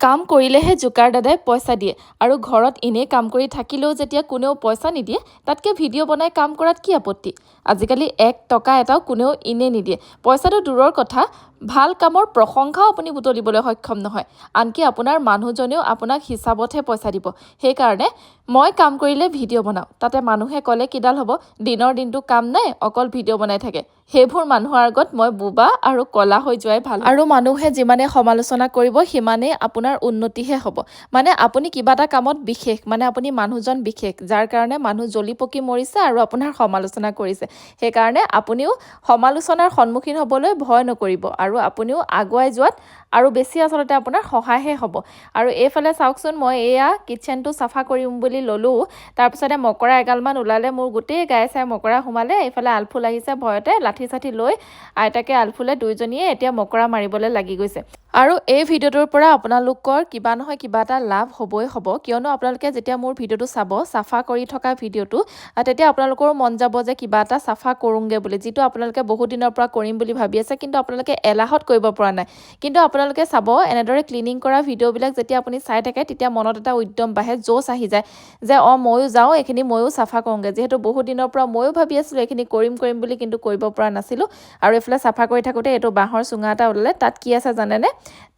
কাম কৰিলেহে জোকাৰ দাদাই পইচা দিয়ে আৰু ঘৰত এনেই কাম কৰি থাকিলেও যেতিয়া কোনেও পইচা নিদিয়ে তাতকে ভিডিঅ' বনাই কাম কৰাত কি আপত্তি আজিকালি 1 টকা এটাও কোনেও ইনে নিদিয়ে পইচাটো দূৰৰ কথা ভাল কামৰ প্ৰশংসাও আপুনি বুটলিবলৈ সক্ষম নহয় আনকি আপোনাৰ মানুহজনেও আপোনাক হিচাপতহে পইচা দিব সেই কাৰণে মই কাম কৰিলে ভিডিঅ' বনাও তাতে মানুহে ক'লে কিডাল হ'ব দিনৰ দিনটো কাম নাই অকল ভিডিঅ' বনাই থাকে সেইবোৰ মানুহৰ আগত মই বুবা আৰু কলা হৈ যোৱাই ভাল আৰু মানুহে যিমানে সমালোচনা কৰিব সিমানে আপোনাৰ উন্নতিহে হ'ব মানে আপুনি কিবা এটা কামত বিশেষ মানে আপুনি মানুহজন বিশেষ যাৰ কাৰণে মানুহ জ্বলি পকি মৰিছে আৰু আপোনাৰ সমালোচনা কৰিছে সেই কাৰণে আপুনিও সমালোচনাৰ সন্মুখীন হ'বলৈ ভয় নকৰিব আৰু আপুনিও আগুৱাই যোৱাত আৰু বেছি আচলতে আপোনাৰ সহায়হে হ'ব আৰু এইফালে চাওকচোন মই এয়া কিচেনটো চাফা কৰিম বুলি ল'লোঁ তাৰপিছতে মকৰা এগালমান ওলালে মোৰ গোটেই গাই চাই মকৰা সোমালে এইফালে আলফুল আহিছে ভয়তে লাঠি চাঠি লৈ আইতাকে আলফুলে দুইজনীয়ে এতিয়া মকৰা মাৰিবলৈ লাগি গৈছে আৰু এই ভিডিঅ'টোৰ পৰা আপোনালোকৰ কিবা নহয় কিবা এটা লাভ হ'বই হ'ব কিয়নো আপোনালোকে যেতিয়া মোৰ ভিডিঅ'টো চাব চাফা কৰি থকা ভিডিঅ'টো তেতিয়া আপোনালোকৰো মন যাব যে কিবা এটা চাফা কৰোঁগে বুলি যিটো আপোনালোকে বহুত দিনৰ পৰা কৰিম বুলি ভাবি আছে কিন্তু আপোনালোকে এলাহত কৰিব পৰা নাই কিন্তু আপোনালোকে চাব এনেদৰে ক্লিনিং কৰা ভিডিঅ'বিলাক যেতিয়া আপুনি চাই থাকে তেতিয়া মনত এটা উদ্যম বাঢ়ে জোচ আহি যায় যে ময়ো যাওঁ এইখিনি ময়ো চাফা কৰোঁগে যিহেতু বহুত দিনৰ পৰা ময়ো ভাবি আছিলোঁ এইখিনি কৰিম বুলি কিন্তু কৰিব পৰা নাছিলোঁ আৰু এইফালে চাফা কৰি থাকোঁতে এইটো বাঁহৰ চুঙা এটা ওলালে তাত কি আছে জানেনে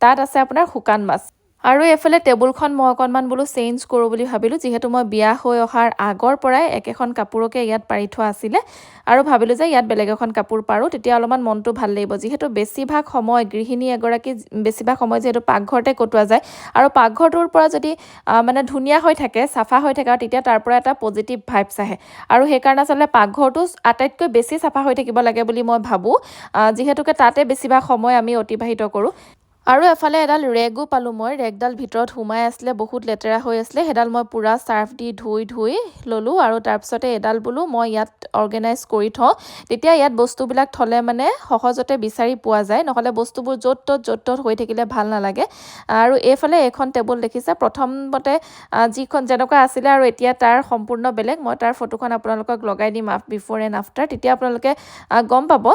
তাত আছে আপোনাৰ শুকান মাছ আৰু এইফালে টেবুলখন মই অকণমান বোলো চেঞ্জ কৰোঁ বুলি ভাবিলোঁ যিহেতু মই বিয়া হৈ অহাৰ আগৰ পৰাই একেখন কাপোৰকে ইয়াত পাৰি থোৱা আছিলে আৰু ভাবিলোঁ যে ইয়াত বেলেগ এখন কাপোৰ পাৰোঁ তেতিয়া অলপমান মনটো ভাল লাগিব যিহেতু বেছিভাগ সময় গৃহিণী এগৰাকী বেছিভাগ সময় যিহেতু পাকঘৰতে কটোৱা যায় আৰু পাকঘৰটোৰ পৰা যদি মানে ধুনীয়া হৈ থাকে চাফা হৈ থাকে তেতিয়া তাৰ পৰা এটা পজিটিভ ভাইবছ আহে আৰু সেইকাৰণে আচলতে পাকঘৰটো আটাইতকৈ বেছি চাফা হৈ থাকিব লাগে বুলি মই ভাবোঁ যিহেতুকে তাতে বেছিভাগ সময় আমি অতিবাহিত কৰোঁ আৰু এফালে এডাল ৰেগো পালোঁ মই ৰেগডাল ভিতৰত সোমাই আছিলে বহুত লেতেৰা হৈ আছিলে সেইডাল মই পুৰা চাৰ্ফ দি ধুই ল'লোঁ আৰু তাৰপিছতে এডাল বোলো মই ইয়াত অৰ্গেনাইজ কৰি থওঁ তেতিয়া ইয়াত বস্তুবিলাক থ'লে মানে সহজতে বিচাৰি পোৱা যায় নহ'লে বস্তুবোৰ য'ত ত'ত হৈ থাকিলে ভাল নালাগে আৰু এইফালে এখন টেবুল দেখিছে প্ৰথমতে যিখন যেনেকুৱা আছিলে আৰু এতিয়া তাৰ সম্পূৰ্ণ বেলেগ মই তাৰ ফটোখন আপোনালোকক লগাই দিম বিফৰ এণ্ড আফটাৰ তেতিয়া আপোনালোকে গম পাব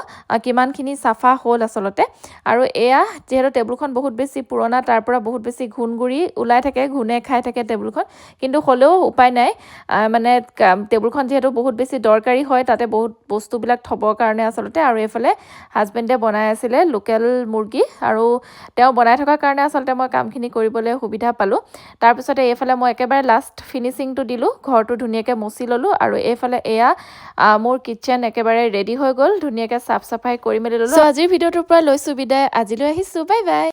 কিমানখিনি চাফা হ'ল আচলতে আৰু এয়া যিহেতু টেবুলখন বহুত বেছি পুৰণা তাৰ পৰা বহুত বেছি ঘূণগুৰি ওলাই থাকে ঘূণে খাই থাকে টেবুলখন কিন্তু হ'লেও উপায় নাই মানে টেবুলখন যিহেতু বহুত বেছি দৰকাৰী হয় তাতে বহুত বস্তুবিলাক থ'বৰ কাৰণে আচলতে আৰু এইফালে হাজবেণ্ডে বনাই আছিলে লোকেল মুৰ্গী আৰু তেওঁ বনাই থকাৰ কাৰণে আচলতে মই কামখিনি কৰিবলৈ সুবিধা পালোঁ তাৰপিছতে এইফালে মই একেবাৰে লাষ্ট ফিনিচিংটো দিলোঁ ঘৰটো ধুনীয়াকৈ মচি ল'লোঁ আৰু এইফালে এয়া মোৰ কিটচেন একেবাৰে ৰেডি হৈ গ'ল ধুনীয়াকৈ চাফ চাফাই কৰি মেলি ল'লোঁ আজিৰ ভিডিঅ'টোৰ পৰা লৈছোঁ বিদায় আজিলৈ আহিছোঁ বাই বাই